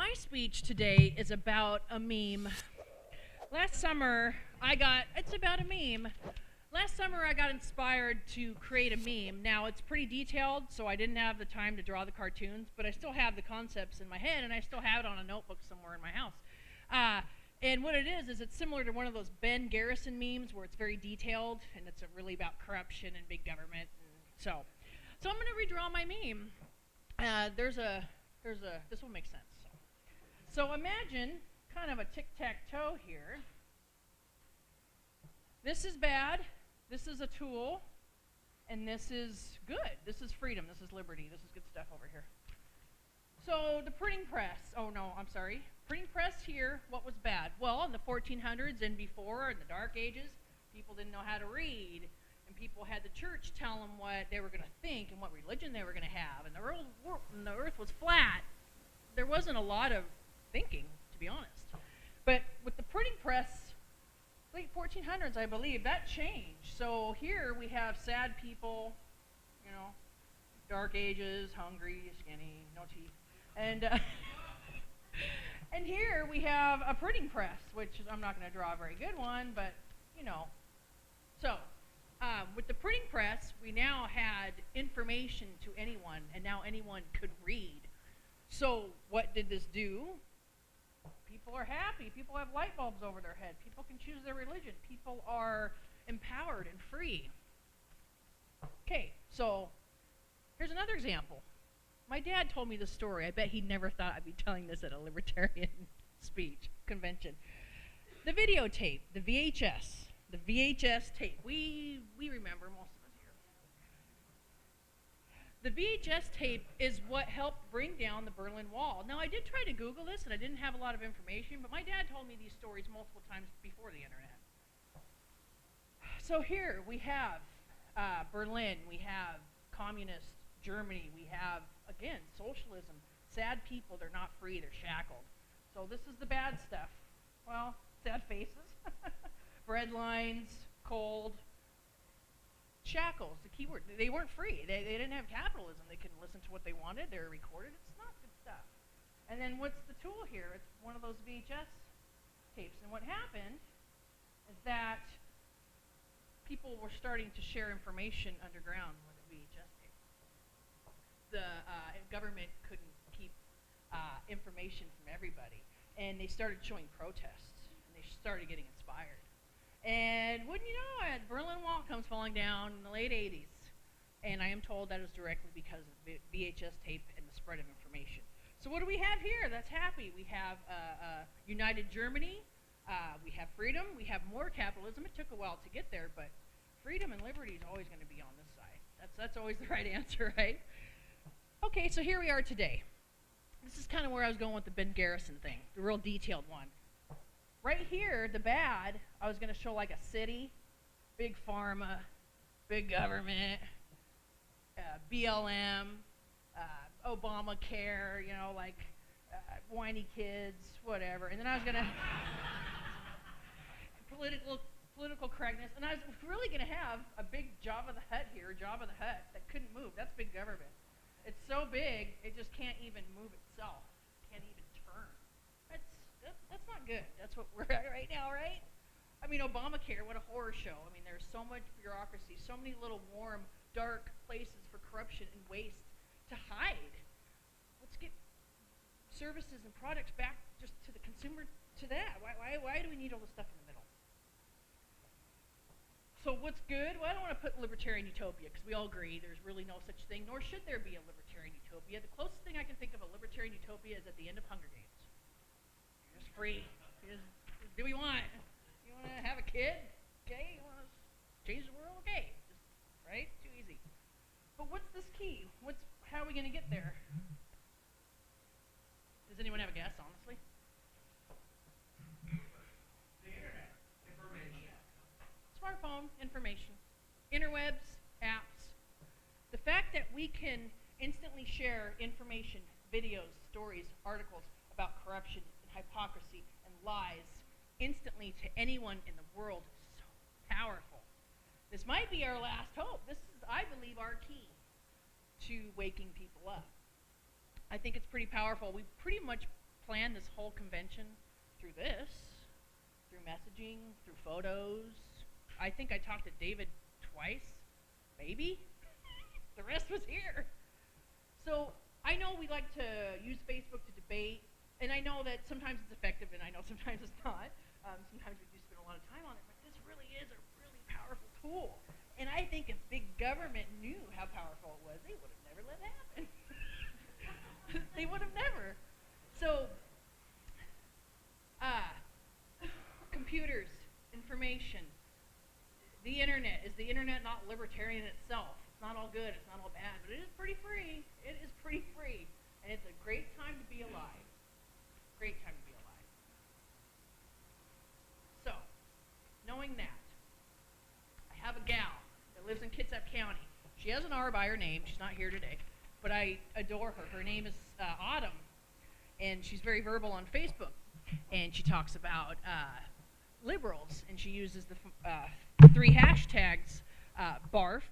My speech today is about a meme. Last summer, it's about a meme. Last summer, I got inspired to create a meme. Now, it's pretty detailed, so I didn't have the time to draw the cartoons, but I still have the concepts in my head, and I still have it on a notebook somewhere in my house. And what it is it's similar to one of those Ben Garrison memes where it's very detailed, and it's really about corruption and big government. So I'm going to redraw my meme. This will make sense. So imagine kind of a tic-tac-toe here. This is bad, this is a tool, and this is good. This is freedom, this is liberty, this is good stuff over here. So the printing press, printing press here, what was bad? Well, in the 1400s and before, in the Dark Ages, people didn't know how to read, and people had the church tell them what they were going to think and what religion they were going to have, and the earth was flat. There wasn't a lot of thinking, to be honest. But with the printing press, late 1400s, I believe, that changed. So here we have sad people, Dark Ages, hungry, skinny, no teeth. And here we have a printing press, which I'm not going to draw a very good one, but, So, with the printing press, we now had information to anyone, and now anyone could read. So what did this do? People are happy. People have light bulbs over their head. People can choose their religion. People are empowered and free. Okay, so here's another example. My dad told me this story. I bet he never thought I'd be telling this at a libertarian speech convention. The videotape, the VHS tape. We remember, most of us here. The VHS tape is what helped bring down the Berlin Wall. Now, I did try to Google this, and I didn't have a lot of information, but my dad told me these stories multiple times before the internet. So here we have Berlin, we have communist Germany, we have, again, socialism. Sad people, they're not free, they're shackled. So this is the bad stuff. Well, sad faces, bread lines, cold, shackles, the key word. They weren't free. They didn't have capitalism. They couldn't listen to what they wanted. They were recorded. It's not good stuff. And then what's the tool here? It's one of those VHS tapes. And what happened is that people were starting to share information underground with a VHS tape. The government couldn't keep information from everybody. And they started showing protests. And they started getting inspired. And wouldn't you know it, Berlin Wall comes falling down in the late 80s. And I am told that is directly because of VHS tape and the spread of information. So what do we have here that's happy? We have united Germany. We have freedom. We have more capitalism. It took a while to get there, but freedom and liberty is always going to be on this side. That's always the right answer, right? Okay, so here we are today. This is kind of where I was going with the Ben Garrison thing, the real detailed one. Right here, the bad, I was going to show like a city, big pharma, big government, BLM, Obamacare, whiny kids, whatever. And then I was going to political correctness, and I was really going to have a big Jabba the Hutt here, Jabba the Hutt, that couldn't move. That's big government. It's so big, it just can't even move itself. Can't even turn. That's not good. That's what we're at right now, right? I mean, Obamacare, what a horror show. I mean, there's so much bureaucracy, so many little warm, dark places for corruption and waste to hide. Let's get services and products back just to the consumer, to that. Why do we need all this stuff in the middle? So what's good? Well, I don't want to put libertarian utopia, because we all agree there's really no such thing, nor should there be a libertarian utopia. The closest thing I can think of a libertarian utopia is at the end of Hunger Games. You're just free. Do we want? You want to have a kid? Okay. You want to change the world? Okay. Just, right? Too easy. But what's this key? How are we going to get there? Does anyone have a guess, honestly? The internet. Information. Smartphone, information. Interwebs, apps. The fact that we can instantly share information, videos, stories, articles about corruption and hypocrisy and lies instantly to anyone in the world is so powerful. This might be our last hope. This is, I believe, our key to waking people up. I think it's pretty powerful. We pretty much plan this whole convention through this, through messaging, through photos. I think I talked to David twice, maybe. The rest was here. So I know we like to use Facebook to debate, and I know that sometimes it's effective, and I know sometimes it's not. Sometimes we do spend a lot of time on it, but this really is a really powerful tool. And I think if big government knew how powerful it was, they would have never let it happen. They would have never. So, computers, information, the internet. Is the internet not libertarian itself? It's not all good, it's not all bad, but it is pretty free. It is pretty free. And it's a great time to be alive. Great time to be alive. So, knowing that, I have a gal that lives in Kitsap County. She has an R by her name. She's not here today, but I adore her. Her name is Autumn, and she's very verbal on Facebook. And she talks about liberals, and she uses the 3 hashtags, barf,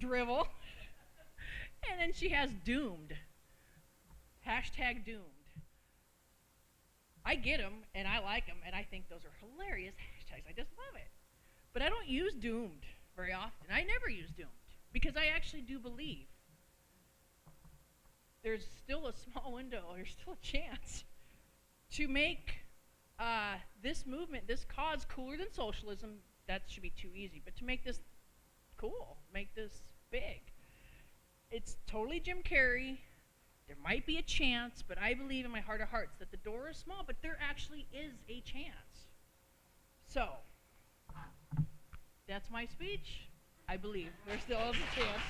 drivel, and then she has doomed. Hashtag doomed. I get them, and I like them, and I think those are hilarious hashtags. I just love it. But I don't use doomed very often. I never use doomed, because I actually do believe there's still a small window, there's still a chance to make this movement, this cause, cooler than socialism. That should be too easy, but to make this cool, make this big. It's totally Jim Carrey. There might be a chance, but I believe in my heart of hearts that the door is small, but there actually is a chance. So, that's my speech. I believe there still is a chance.